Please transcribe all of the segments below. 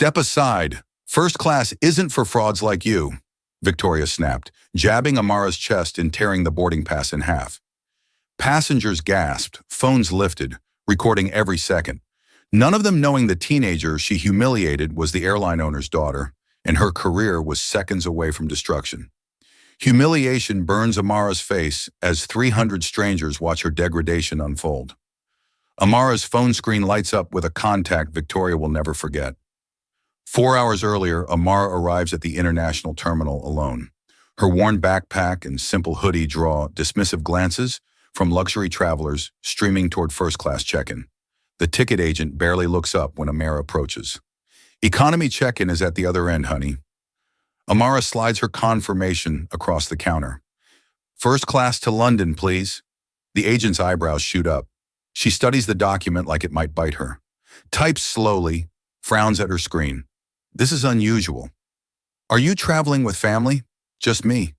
Step aside. First class isn't for frauds like you, Victoria snapped, jabbing Amara's chest and tearing the boarding pass in half. Passengers gasped, phones lifted, recording every second. None of them knowing the teenager she humiliated was the airline owner's daughter, and her career was seconds away from destruction. Humiliation burns Amara's face as 300 strangers watch her degradation unfold. Amara's phone screen lights up with a contact Victoria will never forget. 4 hours earlier, Amara arrives at the international terminal alone. Her worn backpack and simple hoodie draw dismissive glances from luxury travelers streaming toward first-class check-in. The ticket agent barely looks up when Amara approaches. Economy check-in is at the other end, honey. Amara slides her confirmation across the counter. First class to London, please. The agent's eyebrows shoot up. She studies the document like it might bite her. Types slowly, frowns at her screen. This is unusual. Are you traveling with family? Just me.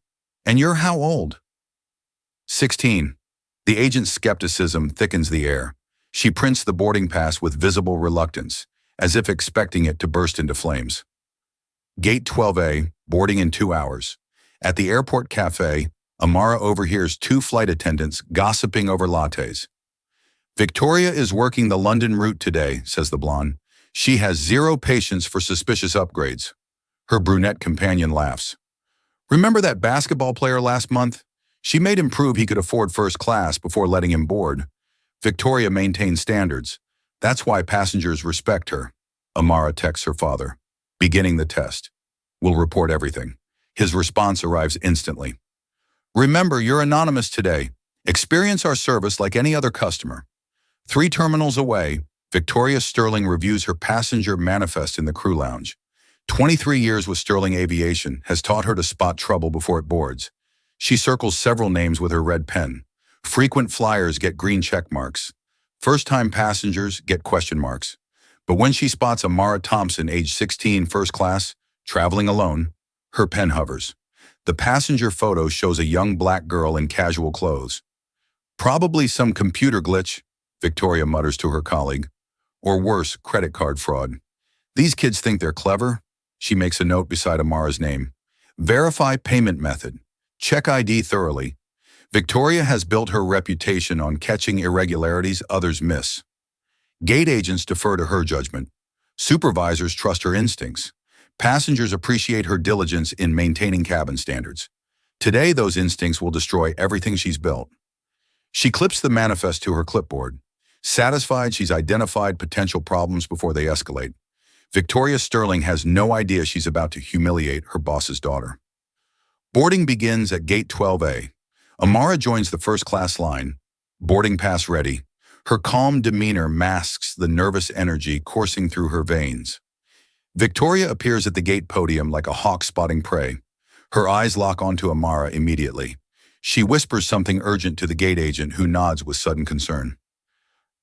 And you're how old? 16. The agent's skepticism thickens the air. She prints the boarding pass with visible reluctance, as if expecting it to burst into flames. Gate 12A, boarding in 2 hours. At the airport cafe, Amara overhears 2 flight attendants gossiping over lattes. Victoria is working the London route today, says the blonde. She has zero patience for suspicious upgrades. Her brunette companion laughs. Remember that basketball player last month? She made him prove he could afford first class before letting him board. Victoria maintains standards. That's why passengers respect her. Amara texts her father. Beginning the test. We'll report everything. His response arrives instantly. Remember, you're anonymous today. Experience our service like any other customer. 3 terminals away, Victoria Sterling reviews her passenger manifest in the crew lounge. 23 years with Sterling Aviation has taught her to spot trouble before it boards. She circles several names with her red pen. Frequent flyers get green check marks. First-time passengers get question marks. But when she spots Amara Thompson, age 16, first class, traveling alone, her pen hovers. The passenger photo shows a young black girl in casual clothes. Probably some computer glitch, Victoria mutters to her colleague. Or worse, credit card fraud. These kids think they're clever. She makes a note beside Amara's name. Verify payment method. Check ID thoroughly. Victoria has built her reputation on catching irregularities others miss. Gate agents defer to her judgment. Supervisors trust her instincts. Passengers appreciate her diligence in maintaining cabin standards. Today, those instincts will destroy everything she's built. She clips the manifest to her clipboard. Satisfied she's identified potential problems before they escalate. Victoria Sterling has no idea she's about to humiliate her boss's daughter. Boarding begins at Gate 12A. Amara joins the first-class line, boarding pass ready. Her calm demeanor masks the nervous energy coursing through her veins. Victoria appears at the gate podium like a hawk spotting prey. Her eyes lock onto Amara immediately. She whispers something urgent to the gate agent, who nods with sudden concern.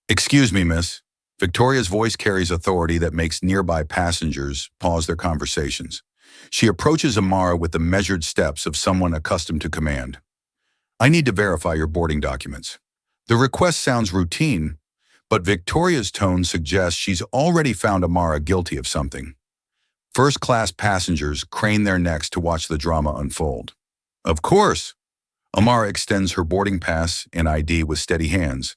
Excuse me, miss. Victoria's voice carries authority that makes nearby passengers pause their conversations. She approaches Amara with the measured steps of someone accustomed to command. I need to verify your boarding documents. The request sounds routine, but Victoria's tone suggests she's already found Amara guilty of something. First-class passengers crane their necks to watch the drama unfold. Of course. Amara extends her boarding pass and ID with steady hands.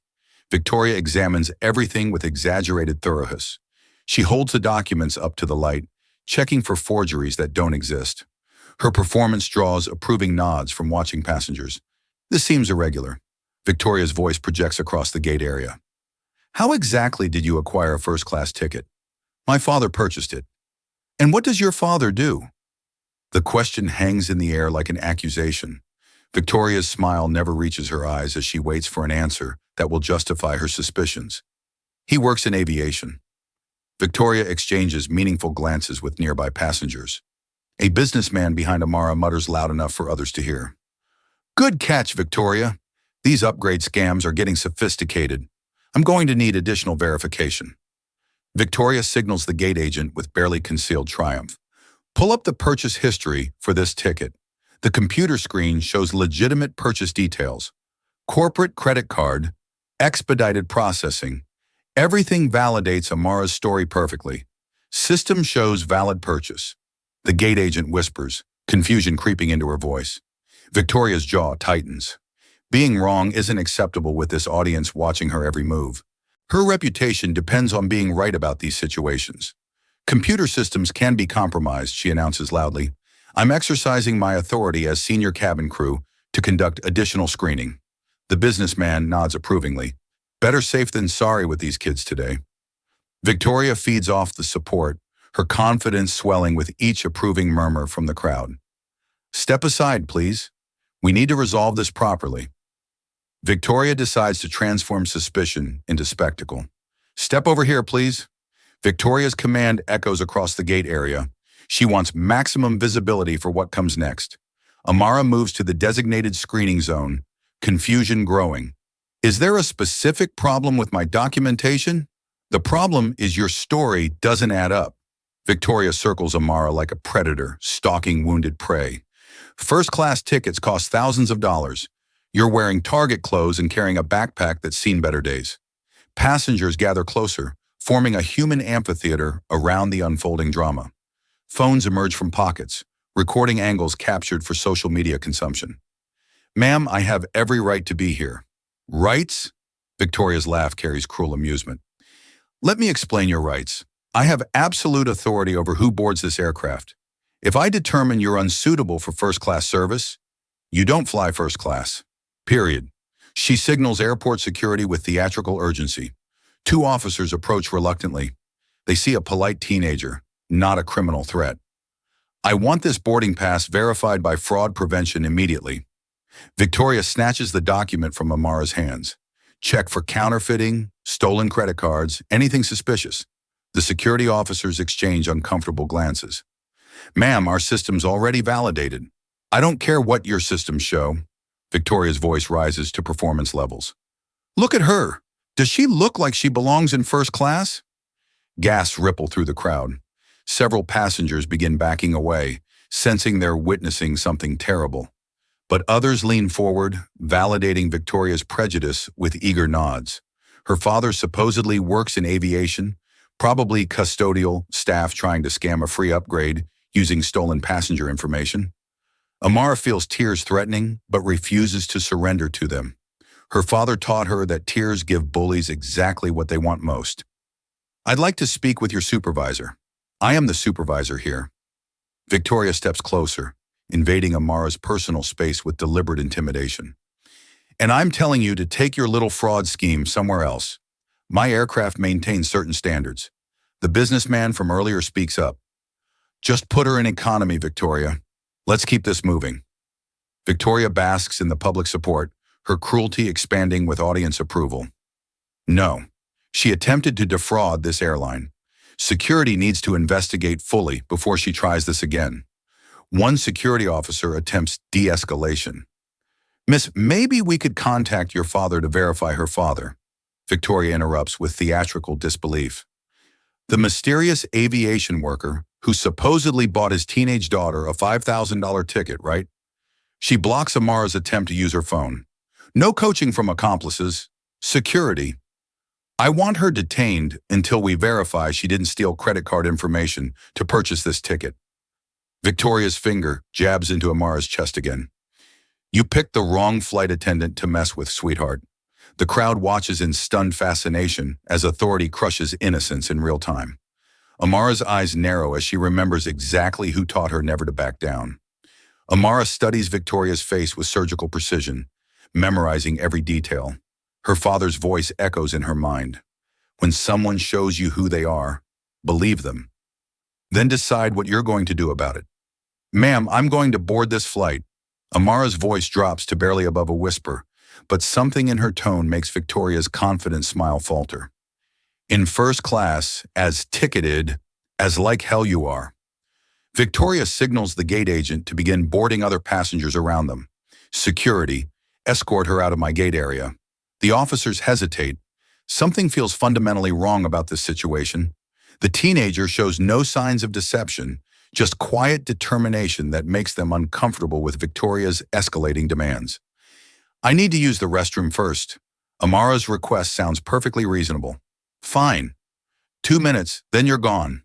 Victoria examines everything with exaggerated thoroughness. She holds the documents up to the light, checking for forgeries that don't exist. Her performance draws approving nods from watching passengers. This seems irregular. Victoria's voice projects across the gate area. How exactly did you acquire a first-class ticket? My father purchased it. And what does your father do? The question hangs in the air like an accusation. Victoria's smile never reaches her eyes as she waits for an answer that will justify her suspicions. He works in aviation. Victoria exchanges meaningful glances with nearby passengers. A businessman behind Amara mutters loud enough for others to hear. Good catch, Victoria. These upgrade scams are getting sophisticated. I'm going to need additional verification. Victoria signals the gate agent with barely concealed triumph. Pull up the purchase history for this ticket. The computer screen shows legitimate purchase details. Corporate credit card, expedited processing. Everything validates Amara's story perfectly. System shows valid purchase. The gate agent whispers, confusion creeping into her voice. Victoria's jaw tightens. Being wrong isn't acceptable with this audience watching her every move. Her reputation depends on being right about these situations. Computer systems can be compromised, she announces loudly. I'm exercising my authority as senior cabin crew to conduct additional screening. The businessman nods approvingly. Better safe than sorry with these kids today. Victoria feeds off the support, her confidence swelling with each approving murmur from the crowd. Step aside, please. We need to resolve this properly. Victoria decides to transform suspicion into spectacle. Step over here, please. Victoria's command echoes across the gate area. She wants maximum visibility for what comes next. Amara moves to the designated screening zone, confusion growing. Is there a specific problem with my documentation? The problem is your story doesn't add up. Victoria circles Amara like a predator, stalking wounded prey. First-class tickets cost thousands of dollars. You're wearing Target clothes and carrying a backpack that's seen better days. Passengers gather closer, forming a human amphitheater around the unfolding drama. Phones emerge from pockets, recording angles captured for social media consumption. Ma'am, I have every right to be here. Rights? Victoria's laugh carries cruel amusement. Let me explain your rights. I have absolute authority over who boards this aircraft. If I determine you're unsuitable for first-class service, you don't fly first class. Period. She signals airport security with theatrical urgency. Two officers approach reluctantly. They see a polite teenager, not a criminal threat. I want this boarding pass verified by fraud prevention immediately. Victoria snatches the document from Amara's hands. Check for counterfeiting, stolen credit cards, anything suspicious. The security officers exchange uncomfortable glances. Ma'am, our system's already validated. I don't care what your systems show. Victoria's voice rises to performance levels. Look at her. Does she look like she belongs in first class? Gasps ripple through the crowd. Several passengers begin backing away, sensing they're witnessing something terrible. But others lean forward, validating Victoria's prejudice with eager nods. Her father supposedly works in aviation, probably custodial staff trying to scam a free upgrade using stolen passenger information. Amara feels tears threatening, but refuses to surrender to them. Her father taught her that tears give bullies exactly what they want most. I'd like to speak with your supervisor. I am the supervisor here. Victoria steps closer, invading Amara's personal space with deliberate intimidation. And I'm telling you to take your little fraud scheme somewhere else. My aircraft maintains certain standards. The businessman from earlier speaks up. Just put her in economy, Victoria. Let's keep this moving. Victoria basks in the public support, her cruelty expanding with audience approval. No, she attempted to defraud this airline. Security needs to investigate fully before she tries this again. One security officer attempts de-escalation. Miss, maybe we could contact your father to verify her father. Victoria interrupts with theatrical disbelief. The mysterious aviation worker who supposedly bought his teenage daughter a $5,000 ticket, right? She blocks Amara's attempt to use her phone. No coaching from accomplices. Security. I want her detained until we verify she didn't steal credit card information to purchase this ticket. Victoria's finger jabs into Amara's chest again. You picked the wrong flight attendant to mess with, sweetheart. The crowd watches in stunned fascination as authority crushes innocence in real time. Amara's eyes narrow as she remembers exactly who taught her never to back down. Amara studies Victoria's face with surgical precision, memorizing every detail. Her father's voice echoes in her mind. When someone shows you who they are, believe them. Then decide what you're going to do about it. Ma'am, I'm going to board this flight. Amara's voice drops to barely above a whisper, but something in her tone makes Victoria's confident smile falter. In first class, as ticketed, as like hell you are. Victoria signals the gate agent to begin boarding other passengers around them. Security, escort her out of my gate area. The officers hesitate. Something feels fundamentally wrong about this situation. The teenager shows no signs of deception, just quiet determination that makes them uncomfortable with Victoria's escalating demands. I need to use the restroom first. Amara's request sounds perfectly reasonable. Fine. 2 minutes, then you're gone.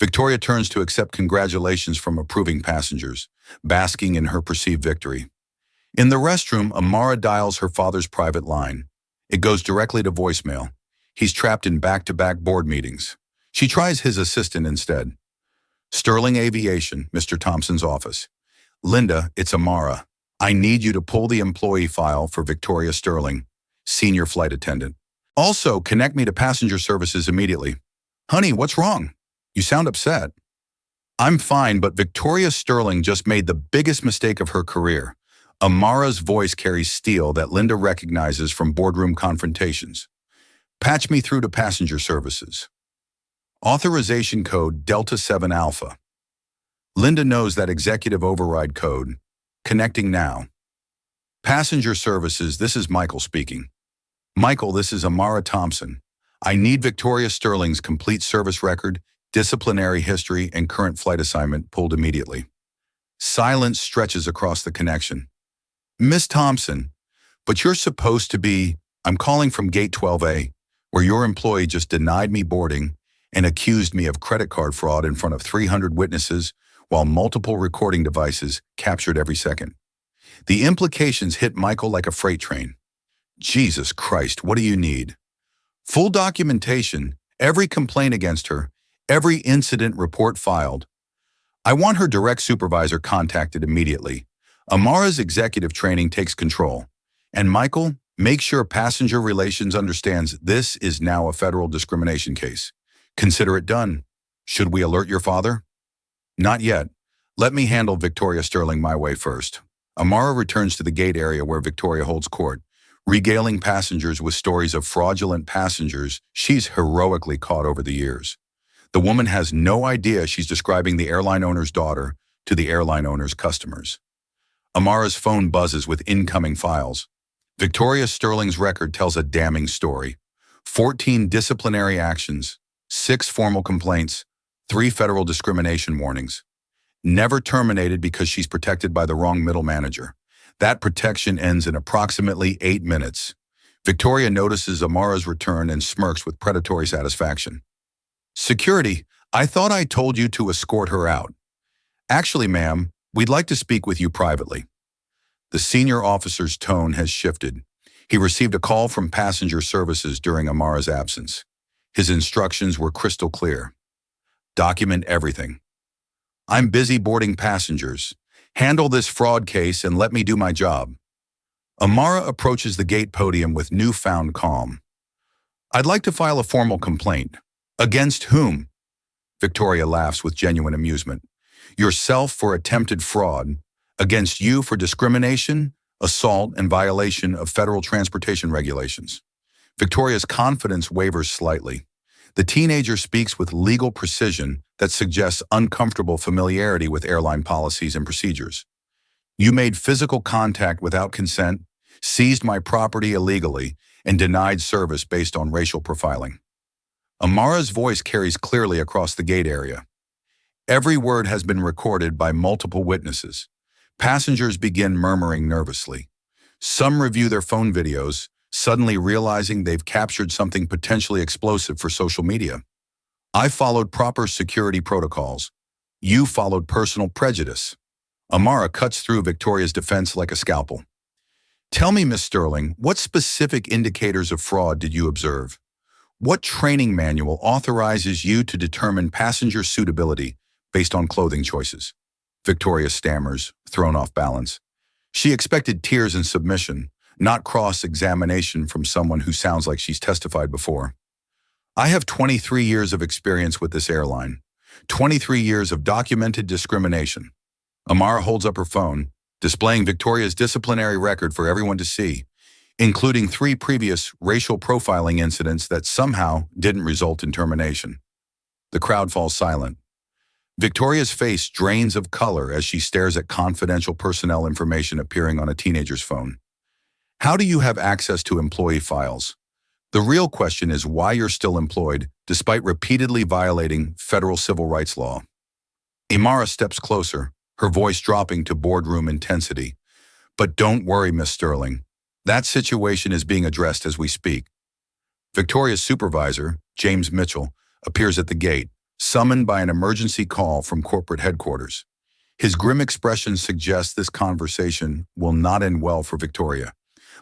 Victoria turns to accept congratulations from approving passengers, basking in her perceived victory. In the restroom, Amara dials her father's private line. It goes directly to voicemail. He's trapped in back-to-back board meetings. She tries his assistant instead. Sterling Aviation, Mr. Thompson's office. Linda, it's Amara. I need you to pull the employee file for Victoria Sterling, senior flight attendant. Also, connect me to passenger services immediately. Honey, what's wrong? You sound upset. I'm fine, but Victoria Sterling just made the biggest mistake of her career. Amara's voice carries steel that Linda recognizes from boardroom confrontations. Patch me through to passenger services. Authorization code Delta 7 Alpha. Linda knows that executive override code. Connecting now. Passenger services, this is Michael speaking. Michael, this is Amara Thompson. I need Victoria Sterling's complete service record, disciplinary history, and current flight assignment pulled immediately. Silence stretches across the connection. Miss Thompson, but you're supposed to be, I'm calling from Gate 12A, where your employee just denied me boarding and accused me of credit card fraud in front of 300 witnesses while multiple recording devices captured every second. The implications hit Michael like a freight train. Jesus Christ, what do you need? Full documentation, every complaint against her, every incident report filed. I want her direct supervisor contacted immediately. Amara's executive training takes control. And Michael, make sure passenger relations understands this is now a federal discrimination case. Consider it done. Should we alert your father? Not yet. Let me handle Victoria Sterling my way first. Amara returns to the gate area where Victoria holds court, regaling passengers with stories of fraudulent passengers she's heroically caught over the years. The woman has no idea she's describing the airline owner's daughter to the airline owner's customers. Amara's phone buzzes with incoming files. Victoria Sterling's record tells a damning story. 14 disciplinary actions, 6 formal complaints, 3 federal discrimination warnings. Never terminated because she's protected by the wrong middle manager. That protection ends in approximately 8 minutes. Victoria notices Amara's return and smirks with predatory satisfaction. Security, I thought I told you to escort her out. Actually, ma'am, we'd like to speak with you privately. The senior officer's tone has shifted. He received a call from passenger services during Amara's absence. His instructions were crystal clear. Document everything. I'm busy boarding passengers. Handle this fraud case and let me do my job. Amara approaches the gate podium with newfound calm. I'd like to file a formal complaint. Against whom? Victoria laughs with genuine amusement. Yourself for attempted fraud. Against you for discrimination, assault, and violation of federal transportation regulations. Victoria's confidence wavers slightly. The teenager speaks with legal precision that suggests uncomfortable familiarity with airline policies and procedures. You made physical contact without consent, seized my property illegally, and denied service based on racial profiling. Amara's voice carries clearly across the gate area. Every word has been recorded by multiple witnesses. Passengers begin murmuring nervously. Some review their phone videos, suddenly realizing they've captured something potentially explosive for social media. I followed proper security protocols. You followed personal prejudice. Amara cuts through Victoria's defense like a scalpel. Tell me, Miss Sterling, what specific indicators of fraud did you observe? What training manual authorizes you to determine passenger suitability based on clothing choices? Victoria stammers, thrown off balance. She expected tears and submission, not cross-examination from someone who sounds like she's testified before. I have 23 years of experience with this airline, 23 years of documented discrimination. Amara holds up her phone, displaying Victoria's disciplinary record for everyone to see, including 3 previous racial profiling incidents that somehow didn't result in termination. The crowd falls silent. Victoria's face drains of color as she stares at confidential personnel information appearing on a teenager's phone. How do you have access to employee files? The real question is why you're still employed, despite repeatedly violating federal civil rights law. Amara steps closer, her voice dropping to boardroom intensity. But don't worry, Miss Sterling. That situation is being addressed as we speak. Victoria's supervisor, James Mitchell, appears at the gate, summoned by an emergency call from corporate headquarters. His grim expression suggests this conversation will not end well for Victoria,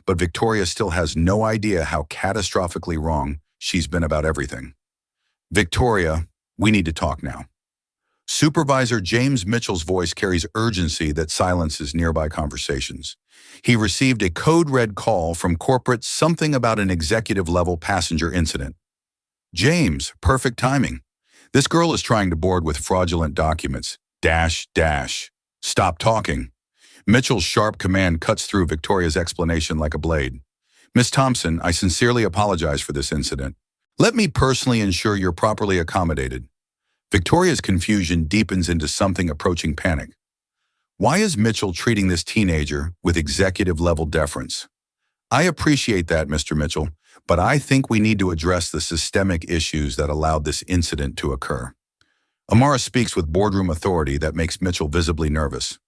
but Victoria still has no idea how catastrophically wrong she's been about everything. Victoria, we need to talk now. Supervisor James Mitchell's voice carries urgency that silences nearby conversations. He received a code-red call from corporate, something about an executive-level passenger incident. James, perfect timing. This girl is trying to board with fraudulent documents. Stop talking. Mitchell's sharp command cuts through Victoria's explanation like a blade. Miss Thompson, I sincerely apologize for this incident. Let me personally ensure you're properly accommodated. Victoria's confusion deepens into something approaching panic. Why is Mitchell treating this teenager with executive-level deference? I appreciate that, Mr. Mitchell, but I think we need to address the systemic issues that allowed this incident to occur. Amara speaks with boardroom authority that makes Mitchell visibly nervous.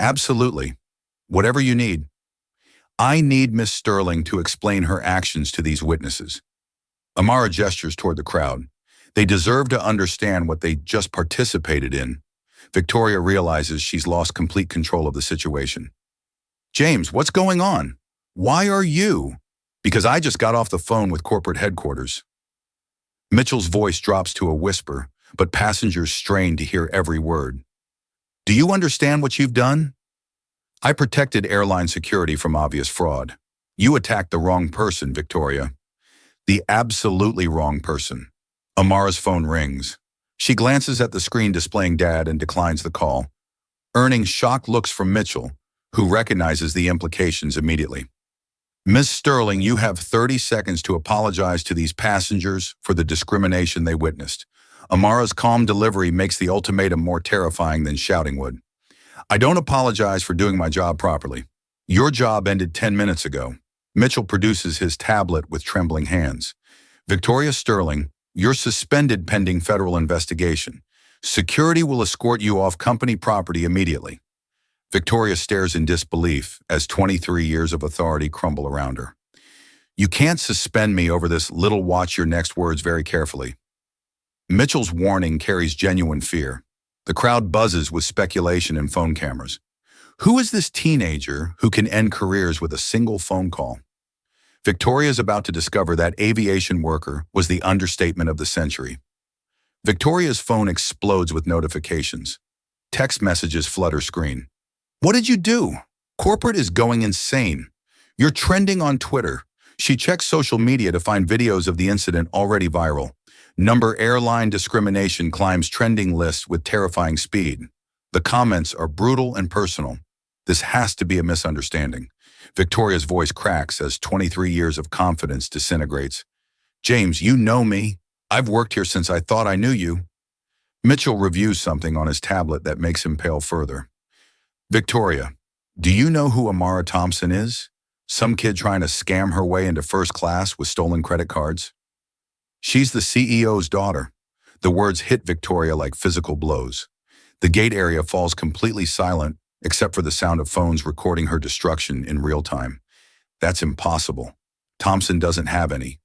Absolutely. Whatever you need. I need Miss Sterling to explain her actions to these witnesses. Amara gestures toward the crowd. They deserve to understand what they just participated in. Victoria realizes she's lost complete control of the situation. James, what's going on? Why are you? Because I just got off the phone with corporate headquarters. Mitchell's voice drops to a whisper, but passengers strain to hear every word. Do you understand what you've done? I protected airline security from obvious fraud. You attacked the wrong person, Victoria. The absolutely wrong person. Amara's phone rings. She glances at the screen displaying Dad and declines the call, earning shocked looks from Mitchell, who recognizes the implications immediately. Miss Sterling, you have 30 seconds to apologize to these passengers for the discrimination they witnessed. Amara's calm delivery makes the ultimatum more terrifying than shouting would. I don't apologize for doing my job properly. Your job ended 10 minutes ago. Mitchell produces his tablet with trembling hands. Victoria Sterling, you're suspended pending federal investigation. Security will escort you off company property immediately. Victoria stares in disbelief as 23 years of authority crumble around her. You can't suspend me over this little. Watch your next words very carefully. Mitchell's warning carries genuine fear. The crowd buzzes with speculation and phone cameras. Who is this teenager who can end careers with a single phone call? Victoria is about to discover that aviation worker was the understatement of the century. Victoria's phone explodes with notifications. Text messages flood her screen. What did you do? Corporate is going insane. You're trending on Twitter. She checks social media to find videos of the incident already viral. Airline discrimination climbs trending lists with terrifying speed. The comments are brutal and personal. This has to be a misunderstanding. Victoria's voice cracks as 23 years of confidence disintegrates. James, you know me. I've worked here since I thought I knew you. Mitchell reviews something on his tablet that makes him pale further. Victoria, do you know who Amara Thompson is? Some kid trying to scam her way into first class with stolen credit cards? She's the CEO's daughter. The words hit Victoria like physical blows. The gate area falls completely silent, except for the sound of phones recording her destruction in real time. That's impossible. Thompson doesn't have any.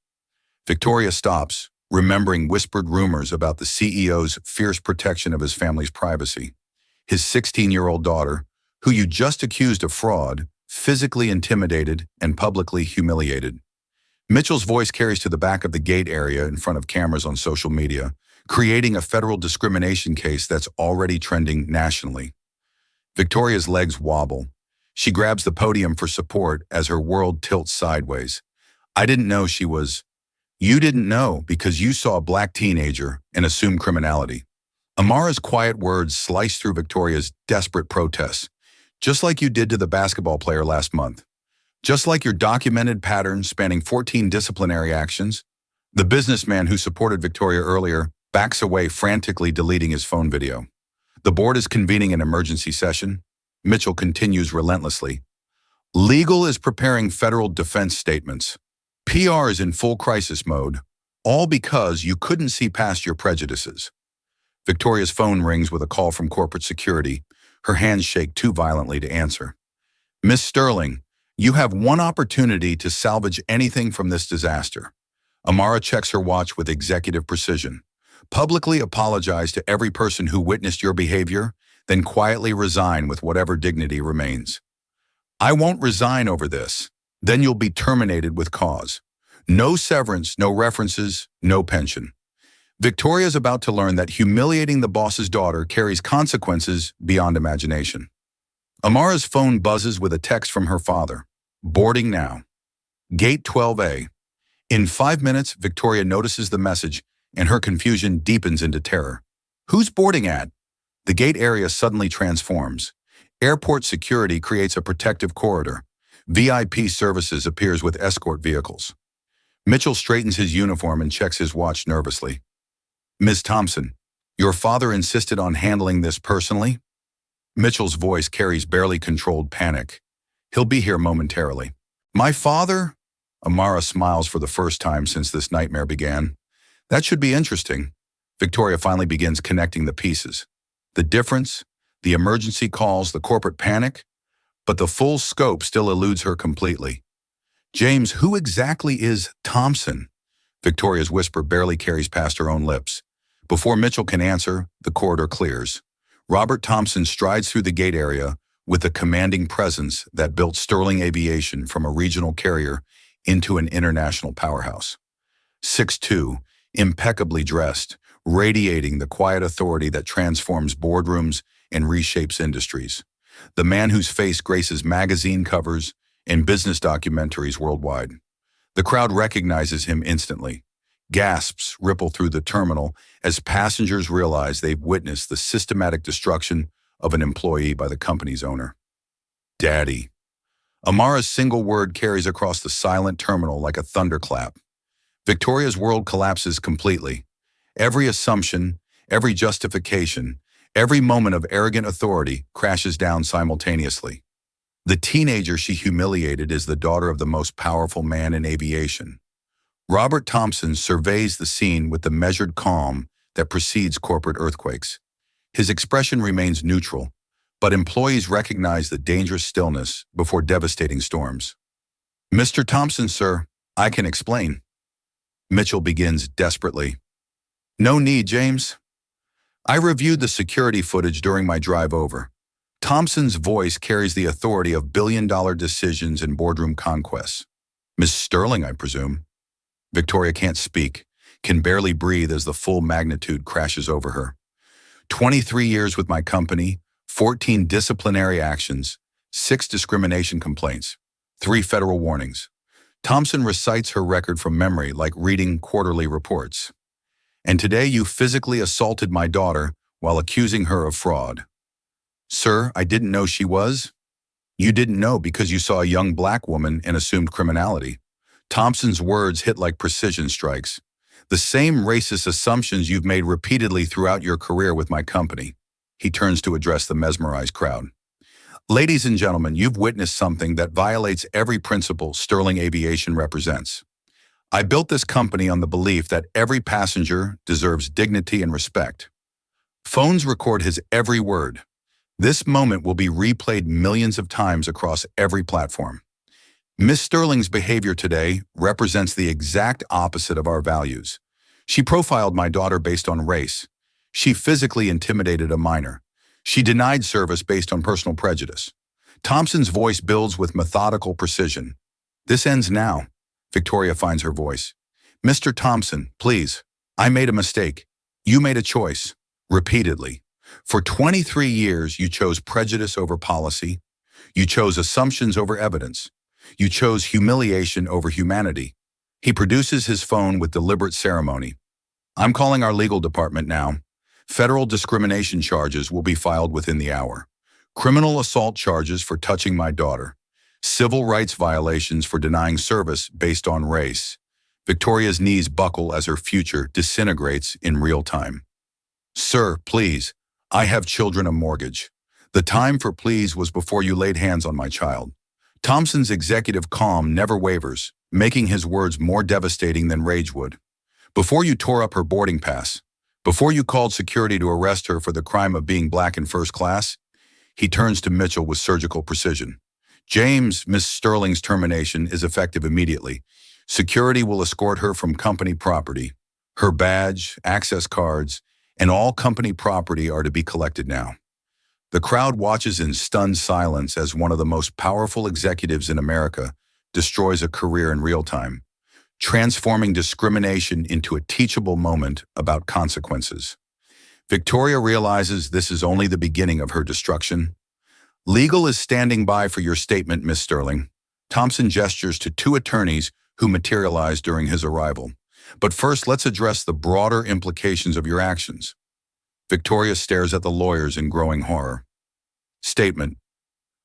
Victoria stops, remembering whispered rumors about the CEO's fierce protection of his family's privacy. His 16-year-old daughter, who you just accused of fraud, physically intimidated and publicly humiliated. Mitchell's voice carries to the back of the gate area in front of cameras on social media, creating a federal discrimination case that's already trending nationally. Victoria's legs wobble. She grabs the podium for support as her world tilts sideways. I didn't know she was. You didn't know because you saw a black teenager and assumed criminality. Amara's quiet words slice through Victoria's desperate protests, just like you did to the basketball player last month. Just like your documented pattern spanning 14 disciplinary actions. The businessman who supported Victoria earlier backs away, frantically deleting his phone video. The board is convening an emergency session. Mitchell continues relentlessly. Legal is preparing federal defense statements. PR is in full crisis mode, all because you couldn't see past your prejudices. Victoria's phone rings with a call from corporate security. Her hands shake too violently to answer. Miss Sterling, you have one opportunity to salvage anything from this disaster. Amara checks her watch with executive precision. Publicly apologize to every person who witnessed your behavior, then quietly resign with whatever dignity remains. I won't resign over this. Then you'll be terminated with cause. No severance, no references, no pension. Victoria's about to learn that humiliating the boss's daughter carries consequences beyond imagination. Amara's phone buzzes with a text from her father. Boarding now. Gate 12A. In 5 minutes, Victoria notices the message, and her confusion deepens into terror. Who's boarding at? The gate area suddenly transforms. Airport security creates a protective corridor. VIP services appears with escort vehicles. Mitchell straightens his uniform and checks his watch nervously. Ms. Thompson, your father insisted on handling this personally? Mitchell's voice carries barely controlled panic. He'll be here momentarily. My father? Amara smiles for the first time since this nightmare began. That should be interesting. Victoria finally begins connecting the pieces. The difference, the emergency calls, the corporate panic, but the full scope still eludes her completely. James, who exactly is Thompson? Victoria's whisper barely carries past her own lips. Before Mitchell can answer, the corridor clears. Robert Thompson strides through the gate area with the commanding presence that built Sterling Aviation from a regional carrier into an international powerhouse. 6'2", impeccably dressed, radiating the quiet authority that transforms boardrooms and reshapes industries. The man whose face graces magazine covers and business documentaries worldwide. The crowd recognizes him instantly. Gasps ripple through the terminal as passengers realize they've witnessed the systematic destruction of an employee by the company's owner. Daddy. Amara's single word carries across the silent terminal like a thunderclap. Victoria's world collapses completely. Every assumption, every justification, every moment of arrogant authority crashes down simultaneously. The teenager she humiliated is the daughter of the most powerful man in aviation. Robert Thompson surveys the scene with the measured calm that precedes corporate earthquakes. His expression remains neutral, but employees recognize the dangerous stillness before devastating storms. Mr. Thompson, sir, I can explain. Mitchell begins desperately. No need, James. I reviewed the security footage during my drive over. Thompson's voice carries the authority of billion-dollar decisions and boardroom conquests. Miss Sterling, I presume. Victoria can't speak, can barely breathe as the full magnitude crashes over her. 23 years with my company, 14 disciplinary actions, 6 discrimination complaints, 3 federal warnings. Thompson recites her record from memory like reading quarterly reports. And today you physically assaulted my daughter while accusing her of fraud. Sir, I didn't know she was. You didn't know because you saw a young black woman and assumed criminality. Thompson's words hit like precision strikes. The same racist assumptions you've made repeatedly throughout your career with my company. He turns to address the mesmerized crowd. Ladies and gentlemen, you've witnessed something that violates every principle Sterling Aviation represents. I built this company on the belief that every passenger deserves dignity and respect. Phones record his every word. This moment will be replayed millions of times across every platform. Miss Sterling's behavior today represents the exact opposite of our values. She profiled my daughter based on race. She physically intimidated a minor. She denied service based on personal prejudice. Thompson's voice builds with methodical precision. This ends now. Victoria finds her voice. Mr. Thompson, please. I made a mistake. You made a choice. Repeatedly. For 23 years, you chose prejudice over policy. You chose assumptions over evidence. You chose humiliation over humanity. He produces his phone with deliberate ceremony. I'm calling our legal department now. Federal discrimination charges will be filed within the hour. Criminal assault charges for touching my daughter. Civil rights violations for denying service based on race. Victoria's knees buckle as her future disintegrates in real time. Sir, please, I have children, a mortgage. The time for please was before you laid hands on my child. Thompson's executive calm never wavers, making his words more devastating than rage would. Before you tore up her boarding pass, before you called security to arrest her for the crime of being black in first class, he turns to Mitchell with surgical precision. James, Miss Sterling's termination is effective immediately. Security will escort her from company property. Her badge, access cards, and all company property are to be collected now. The crowd watches in stunned silence as one of the most powerful executives in America destroys a career in real time, transforming discrimination into a teachable moment about consequences. Victoria realizes this is only the beginning of her destruction. Legal is standing by for your statement, Miss Sterling. Thompson gestures to two attorneys who materialize during his arrival. But first, let's address the broader implications of your actions. Victoria stares at the lawyers in growing horror. Statement.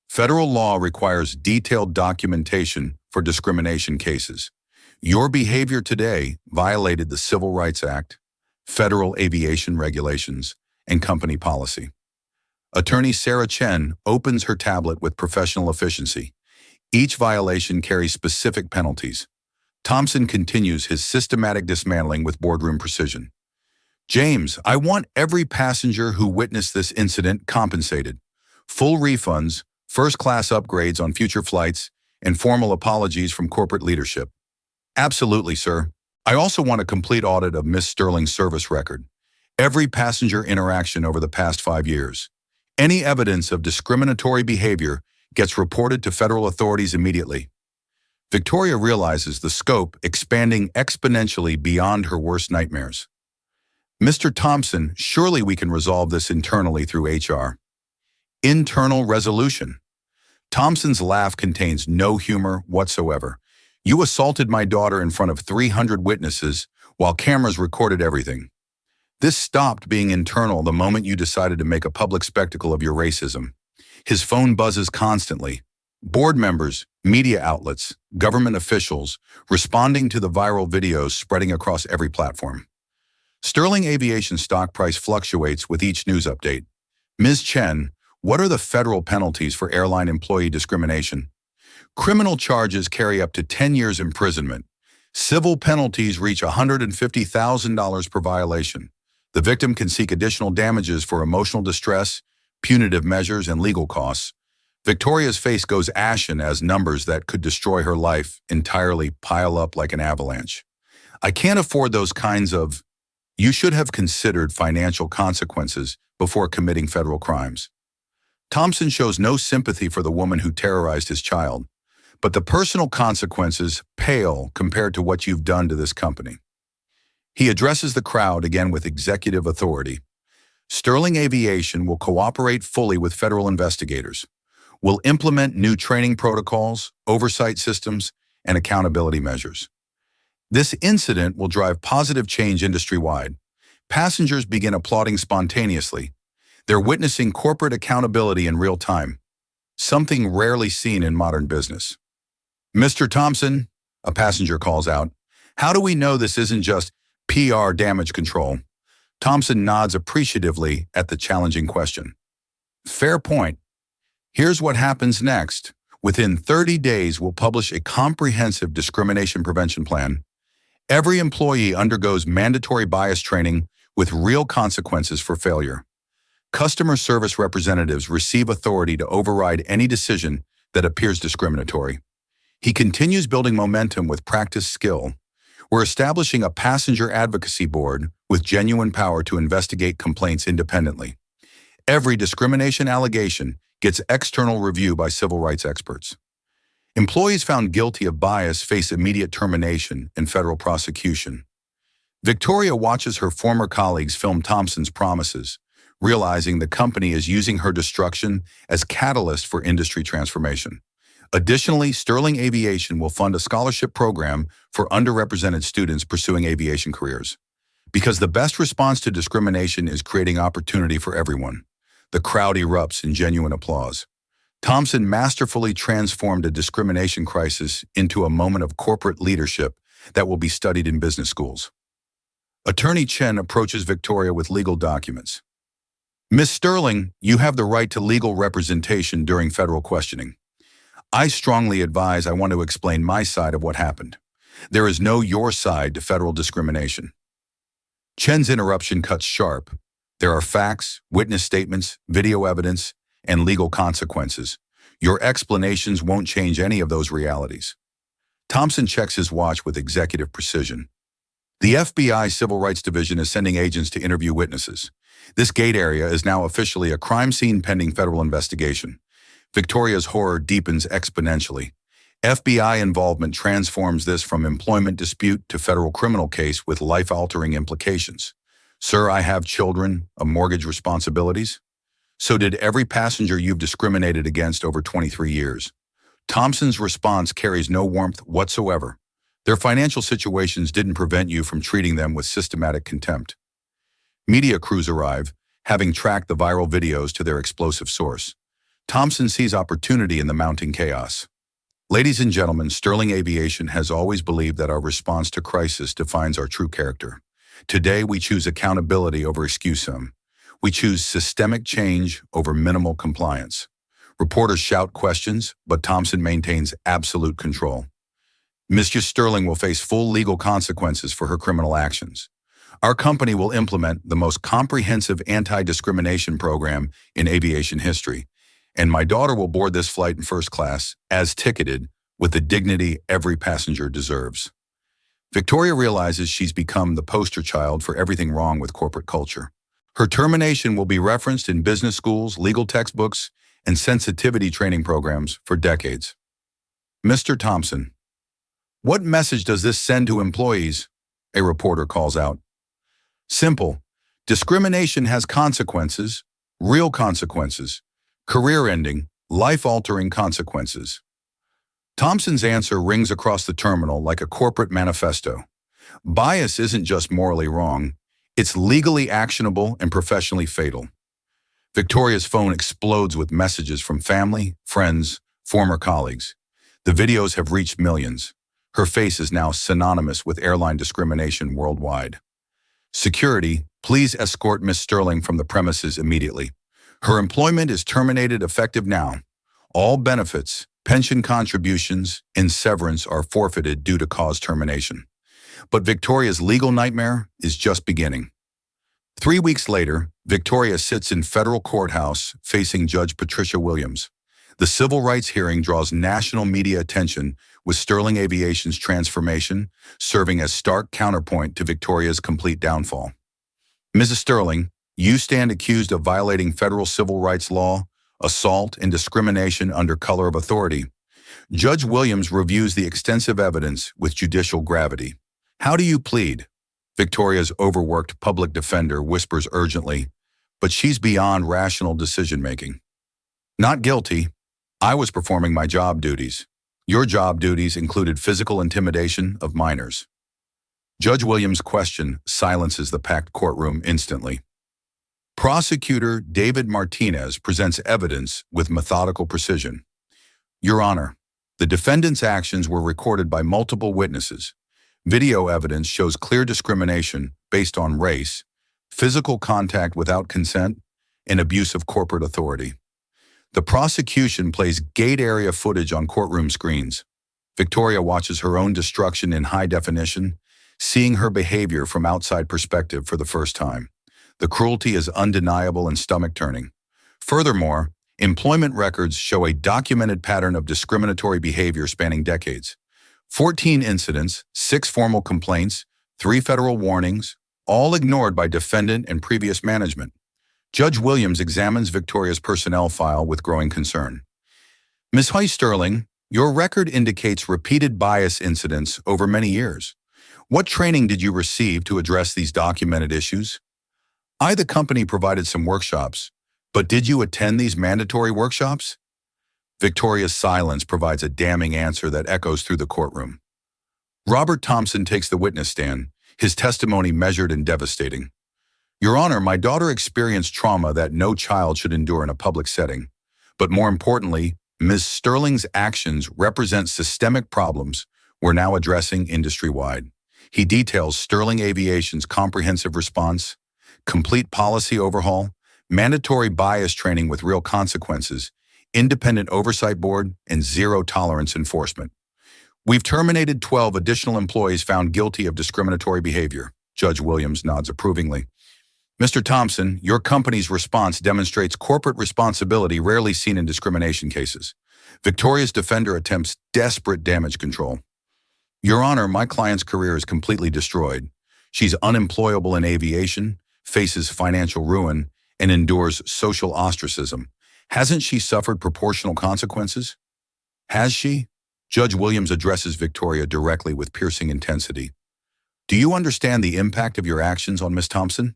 Federal law requires detailed documentation for discrimination cases. Your behavior today violated the Civil Rights Act, federal aviation regulations, and company policy. Attorney Sarah Chen opens her tablet with professional efficiency. Each violation carries specific penalties. Thompson continues his systematic dismantling with boardroom precision. James, I want every passenger who witnessed this incident compensated. Full refunds, first-class upgrades on future flights, and formal apologies from corporate leadership. Absolutely, sir. I also want a complete audit of Miss Sterling's service record. Every passenger interaction over the past 5 years. Any evidence of discriminatory behavior gets reported to federal authorities immediately. Victoria realizes the scope expanding exponentially beyond her worst nightmares. Mr. Thompson, surely we can resolve this internally through HR. Internal resolution. Thompson's laugh contains no humor whatsoever. You assaulted my daughter in front of 300 witnesses while cameras recorded everything. This stopped being internal the moment you decided to make a public spectacle of your racism. His phone buzzes constantly. Board members, media outlets, government officials responding to the viral videos spreading across every platform. Sterling Aviation stock price fluctuates with each news update. Ms. Chen, what are the federal penalties for airline employee discrimination? Criminal charges carry up to 10 years imprisonment. Civil penalties reach $150,000 per violation. The victim can seek additional damages for emotional distress, punitive measures, and legal costs. Victoria's face goes ashen as numbers that could destroy her life entirely pile up like an avalanche. I can't afford those kinds of... You should have considered financial consequences before committing federal crimes. Thompson shows no sympathy for the woman who terrorized his child, but the personal consequences pale compared to what you've done to this company. He addresses the crowd again with executive authority. Sterling Aviation will cooperate fully with federal investigators. Will implement new training protocols, oversight systems, and accountability measures. This incident will drive positive change industry-wide. Passengers begin applauding spontaneously. They're witnessing corporate accountability in real time, something rarely seen in modern business. Mr. Thompson, a passenger calls out, how do we know this isn't just PR damage control? Thompson nods appreciatively at the challenging question. Fair point. Here's what happens next. Within 30 days, we'll publish a comprehensive discrimination prevention plan. Every employee undergoes mandatory bias training with real consequences for failure. Customer service representatives receive authority to override any decision that appears discriminatory. He continues building momentum with practice skill. We're establishing a passenger advocacy board with genuine power to investigate complaints independently. Every discrimination allegation gets external review by civil rights experts. Employees found guilty of bias face immediate termination and federal prosecution. Victoria watches her former colleagues film Thompson's promises, realizing the company is using her destruction as catalyst for industry transformation. Additionally, Sterling Aviation will fund a scholarship program for underrepresented students pursuing aviation careers. Because the best response to discrimination is creating opportunity for everyone. The crowd erupts in genuine applause. Thompson masterfully transformed a discrimination crisis into a moment of corporate leadership that will be studied in business schools. Attorney Chen approaches Victoria with legal documents. Ms. Sterling, you have the right to legal representation during federal questioning. I strongly advise I want to explain my side of what happened. There is no your side to federal discrimination. Chen's interruption cuts sharp. There are facts, witness statements, video evidence, and legal consequences. Your explanations won't change any of those realities. Thompson checks his watch with executive precision. The FBI Civil Rights Division is sending agents to interview witnesses. This gate area is now officially a crime scene pending federal investigation. Victoria's horror deepens exponentially. FBI involvement transforms this from employment dispute to federal criminal case with life-altering implications. Sir, I have children, a mortgage responsibilities. So did every passenger you've discriminated against over 23 years. Thompson's response carries no warmth whatsoever. Their financial situations didn't prevent you from treating them with systematic contempt. Media crews arrive, having tracked the viral videos to their explosive source. Thompson sees opportunity in the mounting chaos. Ladies and gentlemen, Sterling Aviation has always believed that our response to crisis defines our true character. Today, we choose accountability over excusum. We choose systemic change over minimal compliance. Reporters shout questions, but Thompson maintains absolute control. Mistress Sterling will face full legal consequences for her criminal actions. Our company will implement the most comprehensive anti-discrimination program in aviation history, and my daughter will board this flight in first class, as ticketed, with the dignity every passenger deserves. Victoria realizes she's become the poster child for everything wrong with corporate culture. Her termination will be referenced in business schools, legal textbooks, and sensitivity training programs for decades. Mr. Thompson, what message does this send to employees? A reporter calls out. Simple. Discrimination has consequences, real consequences, career-ending, life-altering consequences. Thompson's answer rings across the terminal like a corporate manifesto. Bias isn't just morally wrong, it's legally actionable and professionally fatal. Victoria's phone explodes with messages from family, friends, former colleagues. The videos have reached millions. Her face is now synonymous with airline discrimination worldwide. Security, please escort Miss Sterling from the premises immediately. Her employment is terminated effective now. All benefits, pension contributions, and severance are forfeited due to cause termination. But Victoria's legal nightmare is just beginning. 3 weeks later, Victoria sits in federal courthouse facing Judge Patricia Williams. The civil rights hearing draws national media attention, with Sterling Aviation's transformation serving as stark counterpoint to Victoria's complete downfall. Mrs. Sterling, you stand accused of violating federal civil rights law, assault, and discrimination under color of authority. Judge Williams reviews the extensive evidence with judicial gravity. How do you plead? Victoria's overworked public defender whispers urgently, but she's beyond rational decision-making. Not guilty. I was performing my job duties. Your job duties included physical intimidation of minors. Judge Williams' question silences the packed courtroom instantly. Prosecutor David Martinez presents evidence with methodical precision. Your Honor, the defendant's actions were recorded by multiple witnesses. Video evidence shows clear discrimination based on race, physical contact without consent, and abuse of corporate authority. The prosecution plays gate area footage on courtroom screens. Victoria watches her own destruction in high definition, seeing her behavior from outside perspective for the first time. The cruelty is undeniable and stomach-turning. Furthermore, employment records show a documented pattern of discriminatory behavior spanning decades. 14 incidents, 6 formal complaints, 3 federal warnings, all ignored by defendant and previous management. Judge Williams examines Victoria's personnel file with growing concern. Ms. Sterling, your record indicates repeated bias incidents over many years. What training did you receive to address these documented issues? The company provided some workshops, but did you attend these mandatory workshops? Victoria's silence provides a damning answer that echoes through the courtroom. Robert Thompson takes the witness stand, his testimony measured and devastating. Your Honor, my daughter experienced trauma that no child should endure in a public setting. But more importantly, Ms. Sterling's actions represent systemic problems we're now addressing industry-wide. He details Sterling Aviation's comprehensive response, complete policy overhaul, mandatory bias training with real consequences, independent oversight board, and zero-tolerance enforcement. We've terminated 12 additional employees found guilty of discriminatory behavior. Judge Williams nods approvingly. Mr. Thompson, your company's response demonstrates corporate responsibility rarely seen in discrimination cases. Victoria's defender attempts desperate damage control. Your Honor, my client's career is completely destroyed. She's unemployable in aviation, faces financial ruin, and endures social ostracism. Hasn't she suffered proportional consequences? Has she? Judge Williams addresses Victoria directly with piercing intensity. Do you understand the impact of your actions on Miss Thompson?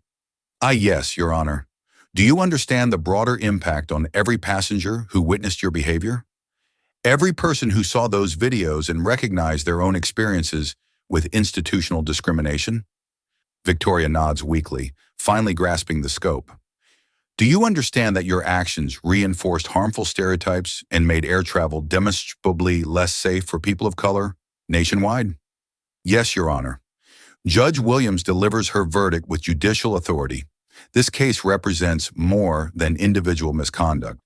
Yes, Your Honor. Do you understand the broader impact on every passenger who witnessed your behavior? Every person who saw those videos and recognized their own experiences with institutional discrimination? Victoria nods weakly, finally grasping the scope. Do you understand that your actions reinforced harmful stereotypes and made air travel demonstrably less safe for people of color nationwide? Yes, Your Honor. Judge Williams delivers her verdict with judicial authority. This case represents more than individual misconduct.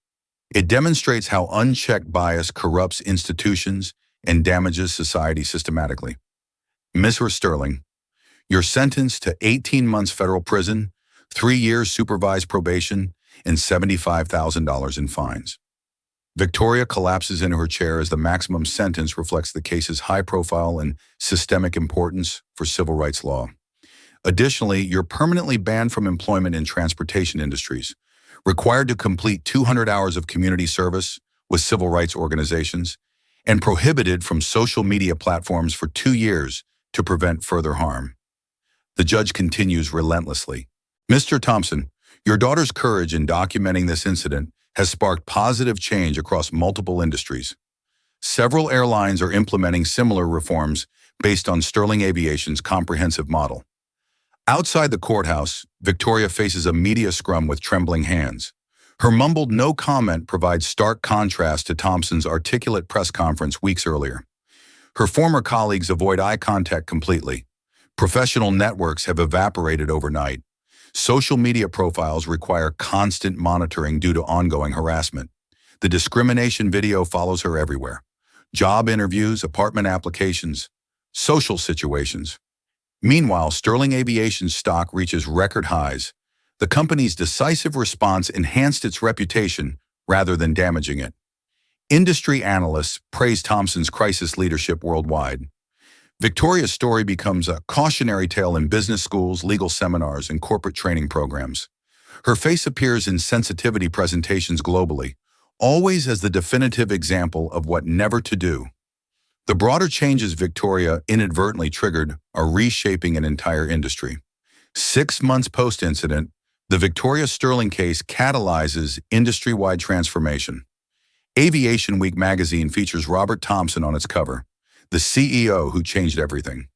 It demonstrates how unchecked bias corrupts institutions and damages society systematically. Ms. Sterling, you're sentenced to 18 months federal prison, 3 years supervised probation, and $75,000 in fines. Victoria collapses into her chair as the maximum sentence reflects the case's high profile and systemic importance for civil rights law. Additionally, you're permanently banned from employment in transportation industries, required to complete 200 hours of community service with civil rights organizations, and prohibited from social media platforms for 2 years to prevent further harm. The judge continues relentlessly. Mr. Thompson, your daughter's courage in documenting this incident has sparked positive change across multiple industries. Several airlines are implementing similar reforms based on Sterling Aviation's comprehensive model. Outside the courthouse, Victoria faces a media scrum with trembling hands. Her mumbled no comment provides stark contrast to Thompson's articulate press conference weeks earlier. Her former colleagues avoid eye contact completely. Professional networks have evaporated overnight. Social media profiles require constant monitoring due to ongoing harassment. The discrimination video follows her everywhere. Job interviews, apartment applications, social situations. Meanwhile, Sterling Aviation's stock reaches record highs. The company's decisive response enhanced its reputation rather than damaging it. Industry analysts praise Thompson's crisis leadership worldwide. Victoria's story becomes a cautionary tale in business schools, legal seminars, and corporate training programs. Her face appears in sensitivity presentations globally, always as the definitive example of what never to do. The broader changes Victoria inadvertently triggered are reshaping an entire industry. 6 months post-incident, the Victoria Sterling case catalyzes industry-wide transformation. Aviation Week magazine features Robert Thompson on its cover, the CEO who changed everything.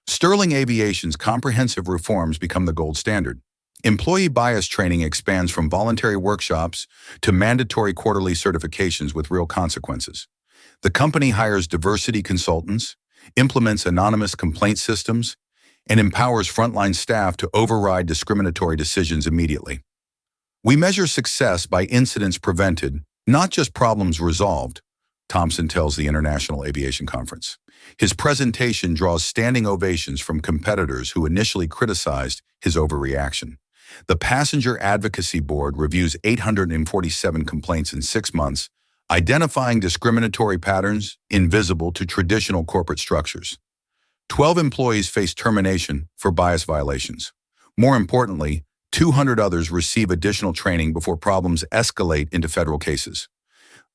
Sterling Aviation's comprehensive reforms become the gold standard. Employee bias training expands from voluntary workshops to mandatory quarterly certifications with real consequences. The company hires diversity consultants, implements anonymous complaint systems, and empowers frontline staff to override discriminatory decisions immediately. We measure success by incidents prevented, not just problems resolved, Thompson tells the International Aviation Conference. His presentation draws standing ovations from competitors who initially criticized his overreaction. The Passenger Advocacy Board reviews 847 complaints in 6 months, identifying discriminatory patterns invisible to traditional corporate structures. 12 employees face termination for bias violations. More importantly, 200 others receive additional training before problems escalate into federal cases.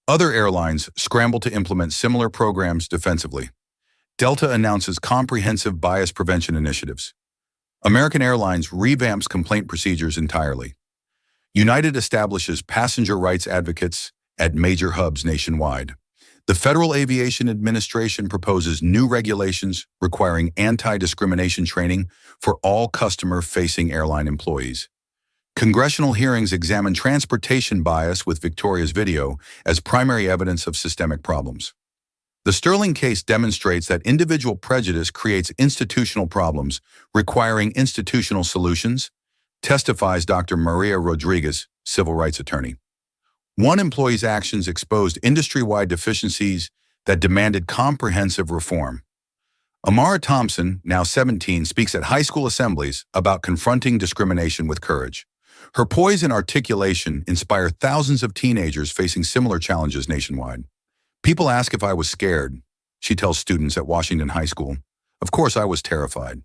Other airlines scramble to implement similar programs defensively. Delta announces comprehensive bias prevention initiatives. American Airlines revamps complaint procedures entirely. United establishes passenger rights advocates at major hubs nationwide. The Federal Aviation Administration proposes new regulations requiring anti-discrimination training for all customer-facing airline employees. Congressional hearings examine transportation bias with Victoria's video as primary evidence of systemic problems. The Sterling case demonstrates that individual prejudice creates institutional problems requiring institutional solutions, testifies Dr. Maria Rodriguez, civil rights attorney. One employee's actions exposed industry-wide deficiencies that demanded comprehensive reform. Amara Thompson, now 17, speaks at high school assemblies about confronting discrimination with courage. Her poise and articulation inspire thousands of teenagers facing similar challenges nationwide. People ask if I was scared, she tells students at Washington High School. Of course I was terrified.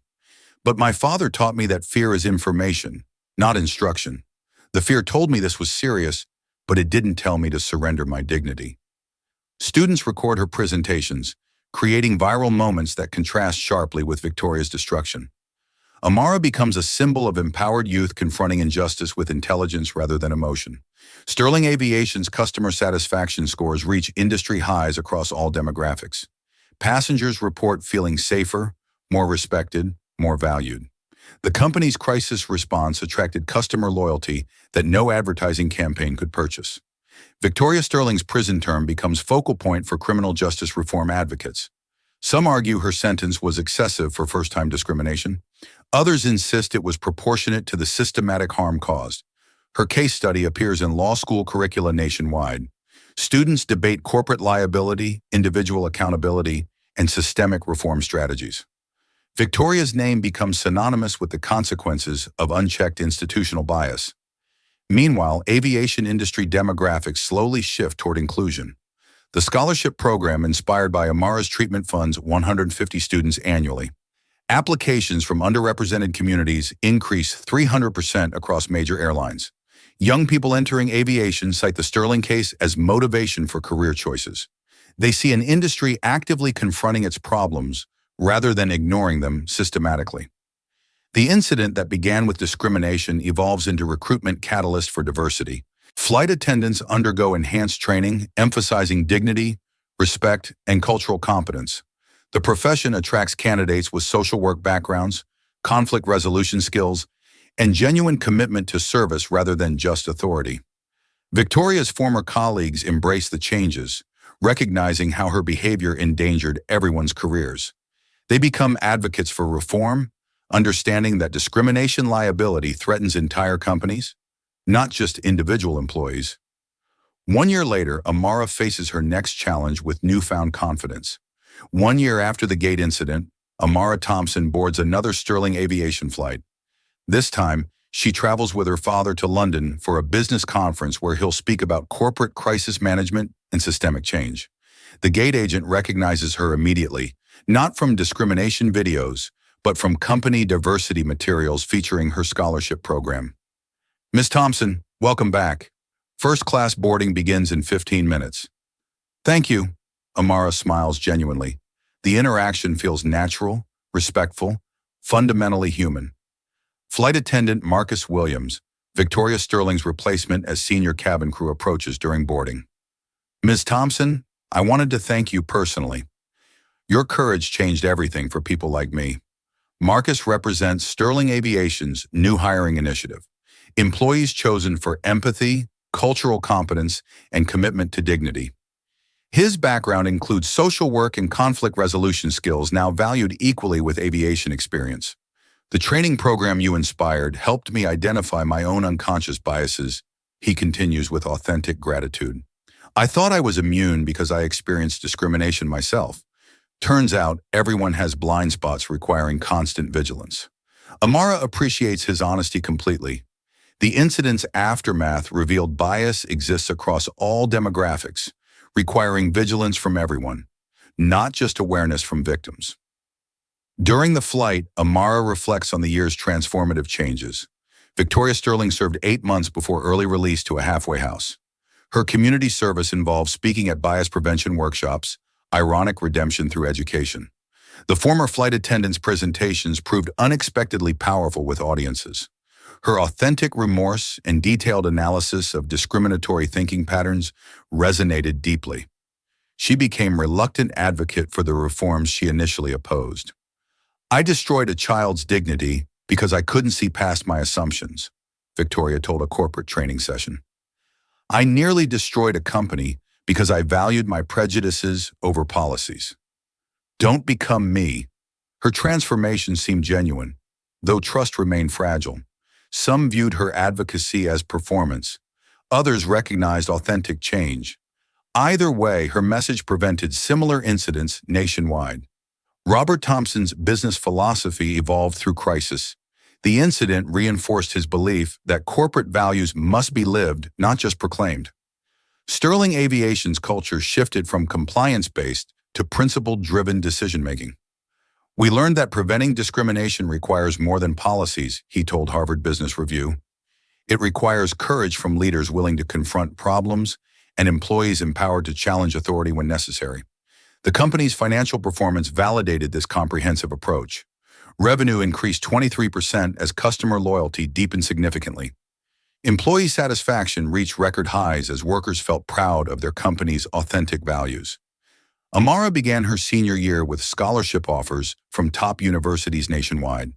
But my father taught me that fear is information, not instruction. The fear told me this was serious, but it didn't tell me to surrender my dignity. Students record her presentations, creating viral moments that contrast sharply with Victoria's destruction. Amara becomes a symbol of empowered youth confronting injustice with intelligence rather than emotion. Sterling Aviation's customer satisfaction scores reach industry highs across all demographics. Passengers report feeling safer, more respected, more valued. The company's crisis response attracted customer loyalty that no advertising campaign could purchase. Victoria Sterling's prison term becomes focal point for criminal justice reform advocates. Some argue her sentence was excessive for first-time discrimination. Others insist it was proportionate to the systematic harm caused. Her case study appears in law school curricula nationwide. Students debate corporate liability, individual accountability, and systemic reform strategies. Victoria's name becomes synonymous with the consequences of unchecked institutional bias. Meanwhile, aviation industry demographics slowly shift toward inclusion. The scholarship program inspired by Amara's treatment funds 150 students annually. Applications from underrepresented communities increase 300% across major airlines. Young people entering aviation cite the Sterling case as motivation for career choices. They see an industry actively confronting its problems rather than ignoring them systematically. The incident that began with discrimination evolves into recruitment catalyst for diversity. Flight attendants undergo enhanced training, emphasizing dignity, respect, and cultural competence. The profession attracts candidates with social work backgrounds, conflict resolution skills, and genuine commitment to service rather than just authority. Victoria's former colleagues embrace the changes, recognizing how her behavior endangered everyone's careers. They become advocates for reform, understanding that discrimination liability threatens entire companies, not just individual employees. 1 year later, Amara faces her next challenge with newfound confidence. 1 year after the gate incident, Amara Thompson boards another Sterling Aviation flight. This time, she travels with her father to London for a business conference where he'll speak about corporate crisis management and systemic change. The gate agent recognizes her immediately, not from discrimination videos, but from company diversity materials featuring her scholarship program. Ms. Thompson, welcome back. First-class boarding begins in 15 minutes. Thank you. Amara smiles genuinely. The interaction feels natural, respectful, fundamentally human. Flight attendant Marcus Williams, Victoria Sterling's replacement as senior cabin crew, approaches during boarding. Ms. Thompson, I wanted to thank you personally. Your courage changed everything for people like me. Marcus represents Sterling Aviation's new hiring initiative. Employees chosen for empathy, cultural competence, and commitment to dignity. His background includes social work and conflict resolution skills now valued equally with aviation experience. The training program you inspired helped me identify my own unconscious biases, he continues with authentic gratitude. I thought I was immune because I experienced discrimination myself. Turns out everyone has blind spots requiring constant vigilance. Amara appreciates his honesty completely. The incident's aftermath revealed bias exists across all demographics, requiring vigilance from everyone, not just awareness from victims. During the flight, Amara reflects on the year's transformative changes. Victoria Sterling served 8 months before early release to a halfway house. Her community service involved speaking at bias prevention workshops, ironic redemption through education. The former flight attendant's presentations proved unexpectedly powerful with audiences. Her authentic remorse and detailed analysis of discriminatory thinking patterns resonated deeply. She became reluctant advocate for the reforms she initially opposed. I destroyed a child's dignity because I couldn't see past my assumptions, Victoria told a corporate training session. I nearly destroyed a company because I valued my prejudices over policies. Don't become me. Her transformation seemed genuine, though trust remained fragile. Some viewed her advocacy as performance. Others recognized authentic change. Either way, her message prevented similar incidents nationwide. Robert Thompson's business philosophy evolved through crisis. The incident reinforced his belief that corporate values must be lived, not just proclaimed. Sterling Aviation's culture shifted from compliance-based to principle-driven decision-making. We learned that preventing discrimination requires more than policies, he told Harvard Business Review. It requires courage from leaders willing to confront problems and employees empowered to challenge authority when necessary. The company's financial performance validated this comprehensive approach. Revenue increased 23% as customer loyalty deepened significantly. Employee satisfaction reached record highs as workers felt proud of their company's authentic values. Amara began her senior year with scholarship offers from top universities nationwide.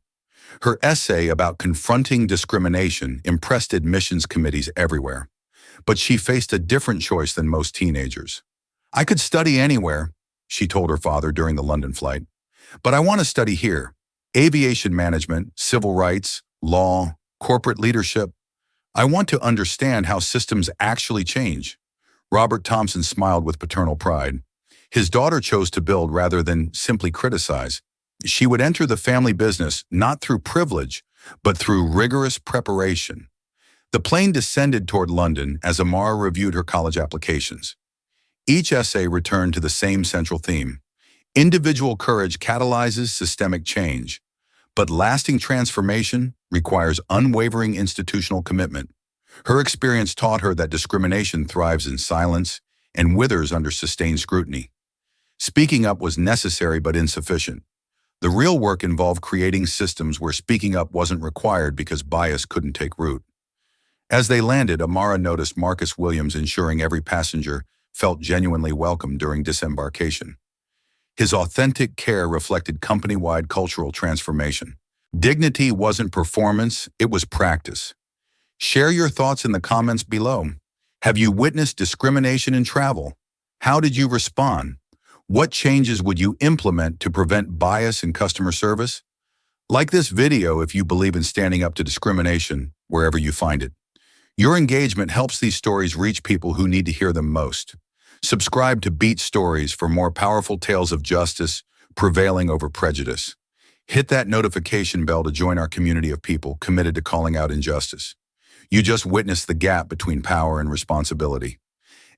Her essay about confronting discrimination impressed admissions committees everywhere. But she faced a different choice than most teenagers. "I could study anywhere," she told her father during the London flight. "But I want to study here. Aviation management, civil rights, law, corporate leadership. I want to understand how systems actually change." Robert Thompson smiled with paternal pride. His daughter chose to build rather than simply criticize. She would enter the family business not through privilege, but through rigorous preparation. The plane descended toward London as Amara reviewed her college applications. Each essay returned to the same central theme. Individual courage catalyzes systemic change, but lasting transformation requires unwavering institutional commitment. Her experience taught her that discrimination thrives in silence and withers under sustained scrutiny. Speaking up was necessary but insufficient. The real work involved creating systems where speaking up wasn't required because bias couldn't take root. As they landed, Amara noticed Marcus Williams ensuring every passenger felt genuinely welcome during disembarkation. His authentic care reflected company-wide cultural transformation. Dignity wasn't performance, it was practice. Share your thoughts in the comments below. Have you witnessed discrimination in travel? How did you respond? What changes would you implement to prevent bias in customer service? Like this video if you believe in standing up to discrimination wherever you find it. Your engagement helps these stories reach people who need to hear them most. Subscribe to Beat Stories for more powerful tales of justice prevailing over prejudice. Hit that notification bell to join our community of people committed to calling out injustice. You just witnessed the gap between power and responsibility.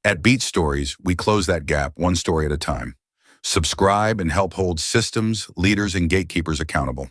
At Beat Stories, we close that gap one story at a time. Subscribe and help hold systems, leaders, and gatekeepers accountable.